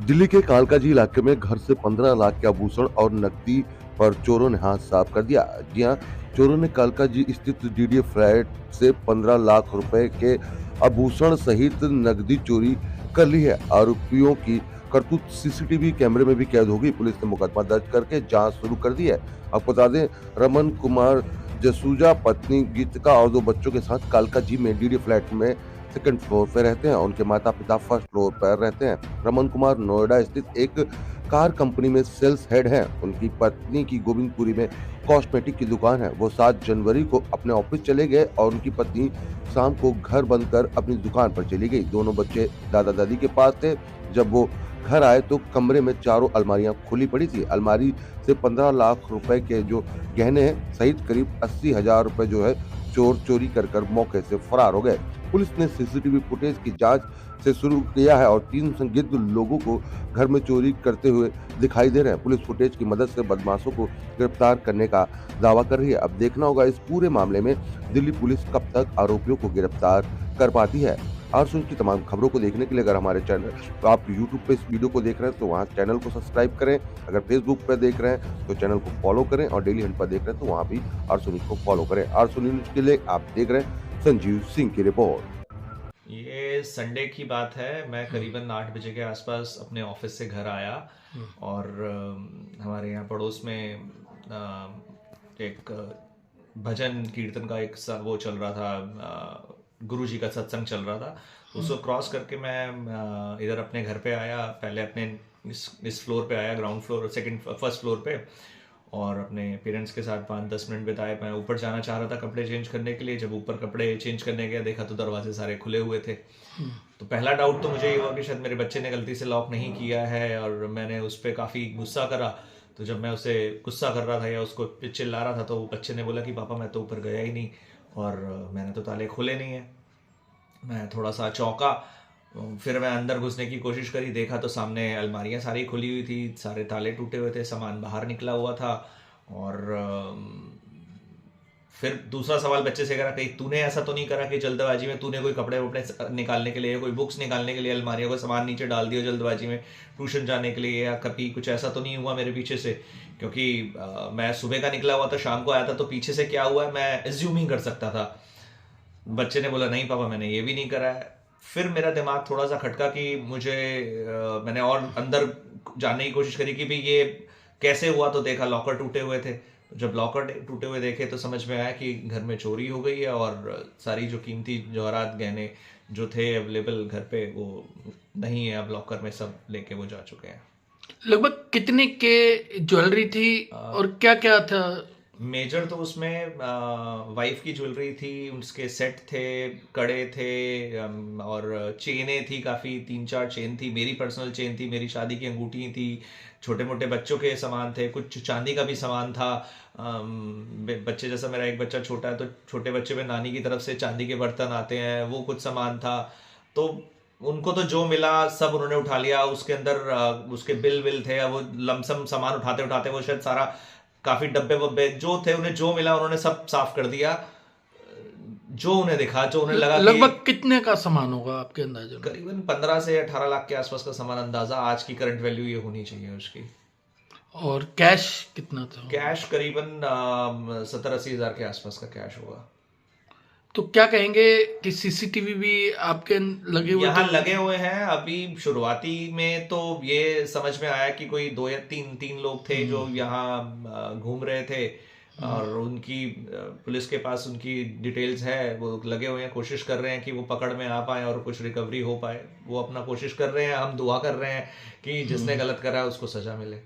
दिल्ली के कालकाजी इलाके में घर से 15 लाख के आभूषण और नकदी पर चोरों ने हाथ साफ कर दिया। जी हां, चोरों ने कालकाजी स्थित डीडीए फ्लैट से 15 लाख रुपए के आभूषण सहित नकदी चोरी कर ली है। आरोपियों की करतूत सीसीटीवी कैमरे में भी कैद हो गई। पुलिस ने मुकदमा दर्ज करके जांच शुरू कर दी है। आपको बता दें, रमन कुमार जसूजा पत्नी गीतिका और 2 बच्चों के साथ कालकाजी में डीडीए फ्लैट में सेकंड फ्लोर पे रहते हैं। उनके माता-पिता फर्स्ट फ्लोर पर रहते हैं। रमन कुमार नोएडा स्थित एक कार कंपनी में सेल्स हेड हैं। उनकी पत्नी की गोविंदपुरी में कॉस्मेटिक की दुकान है। वो 7 जनवरी को अपने ऑफिस चले गए और उनकी पत्नी शाम को घर बंद कर अपनी दुकान पर चली गई। दोनों बच्चे दादा-दादी के पास थे। जब वो घर आए तो कमरे में चारों अलमारियां खुली पड़ी थी। अलमारी से 15 लाख रुपए के जो गहने हैं सहित करीब 80,000 रुपए जो है चोर चोरी कर मौके से फरार हो गए। पुलिस ने सीसीटीवी फुटेज की जांच से शुरू किया है और 3 संदिग्ध लोगों को घर में चोरी करते हुए दिखाई दे रहे हैं। पुलिस फुटेज की मदद से बदमाशों को गिरफ्तार करने का दावा कर रही है। अब देखना होगा इस पूरे मामले में दिल्ली पुलिस कब तक आरोपियों को गिरफ्तार कर पाती है। और सुन की तमाम खबरों को देखने के लिए अगर हमारे चैनल आप यूट्यूब पे इस वीडियो को देख रहे हैं तो वहाँ चैनल को सब्सक्राइब करें। अगर फेसबुक पे देख रहे हैं तो चैनल को फॉलो करें और डेली हंट पर देख रहे हैं तो वहाँ भी आरसू न्यूज को फॉलो करें। आरसू न्यूज के लिए आप देख रहे हैं संजीव सिंह की रिपोर्ट। ये संडे की बात है। मैं करीबन 8 बजे के आसपास अपने ऑफिस से घर आया और हमारे यहाँ पड़ोस में एक भजन कीर्तन का एक वो चल रहा था, गुरु जी का सत्संग चल रहा था। उसको क्रॉस करके मैं इधर अपने घर पे आया। पहले अपने इस फ्लोर पे आया, ग्राउंड फ्लोर, फर्स्ट फ्लोर पे, और अपने पेरेंट्स के साथ 5-10 मिनट बिताए। मैं ऊपर जाना चाह रहा था कपड़े चेंज करने के लिए। जब ऊपर कपड़े चेंज करने गया देखा तो दरवाजे सारे खुले हुए थे। तो पहला डाउट तो मुझे ये हुआ कि शायद मेरे बच्चे ने गलती से लॉक नहीं किया है, और मैंने उस पर काफ़ी गुस्सा करा। तो जब मैं उसे गुस्सा कर रहा था या उसको चिल्ला रहा था तो बच्चे ने बोला कि पापा मैं तो ऊपर गया ही नहीं और मैंने तो ताले खोले नहीं है। मैं थोड़ा सा चौंका। फिर मैं अंदर घुसने की कोशिश करी, देखा तो सामने अलमारियां सारी खुली हुई थी, सारे ताले टूटे हुए थे, सामान बाहर निकला हुआ था। और फिर दूसरा सवाल बच्चे से करा, कहीं तूने ऐसा तो नहीं करा कि जल्दबाजी में तूने कोई कपड़े वपड़े निकालने के लिए, कोई बुक्स निकालने के लिए अलमारियों का सामान नीचे डाल दिया जल्दबाजी में ट्यूशन जाने के लिए, या कभी कुछ ऐसा तो नहीं हुआ मेरे पीछे से? क्योंकि मैं सुबह का निकला हुआ था, शाम को आया था, तो पीछे से क्या हुआ है मैं एज्यूम ही कर सकता था। बच्चे ने बोला नहीं पापा मैंने ये भी नहीं करा है। फिर मेरा दिमाग थोड़ा सा खटका कि मुझे मैंने और अंदर जानने की कोशिश करी कि भाई ये कैसे हुआ। तो देखा लॉकर टूटे हुए थे। जब लॉकर टूटे हुए देखे तो समझ में आया कि घर में चोरी हो गई है और सारी जो कीमती जवाहरात गहने जो थे अवेलेबल घर पे वो नहीं है। अब लॉकर में सब लेके वो जा चुके हैं। लगभग कितने के ज्वेलरी थी और क्या क्या था? मेजर तो उसमें वाइफ की ज्वेलरी थी, उसके सेट थे, कड़े थे, और चेनें थी, काफ़ी 3-4 चेन थी। मेरी पर्सनल चेन थी, मेरी शादी की अंगूठी थी, छोटे मोटे बच्चों के सामान थे, कुछ चांदी का भी सामान था। बच्चे जैसा मेरा एक बच्चा छोटा है तो छोटे बच्चे में नानी की तरफ से चांदी के बर्तन आते हैं, वो कुछ सामान था। तो उनको तो जो मिला सब उन्होंने उठा लिया। उसके अंदर उसके बिल विल थे, वो लमसम सामान उठाते उठाते वो शायद सारा काफी डब्बे वब्बे जो थे उन्हें जो मिला उन्होंने सब साफ कर दिया। जो उन्हें दिखा, जो उन्हें लगा लगभग कितने का सामान होगा आपके अंदाजे में? करीबन 15 से 18 लाख के आसपास का सामान, अंदाजा आज की करंट वैल्यू ये होनी चाहिए उसकी। और कैश कितना था? कैश करीबन 70-80 हजार के आसपास का कैश होगा। तो क्या कहेंगे कि सीसीटीवी भी आपके लगे हुए यहाँ लगे हुए हैं। अभी शुरुआती में तो ये समझ में आया कि कोई 2 या 3 लोग थे जो यहाँ घूम रहे थे, और उनकी पुलिस के पास उनकी डिटेल्स है, वो लगे हुए हैं, कोशिश कर रहे हैं कि वो पकड़ में आ पाए और कुछ रिकवरी हो पाए। वो अपना कोशिश कर रहे हैं, हम दुआ कर रहे हैं कि जिसने गलत करा है उसको सजा मिले।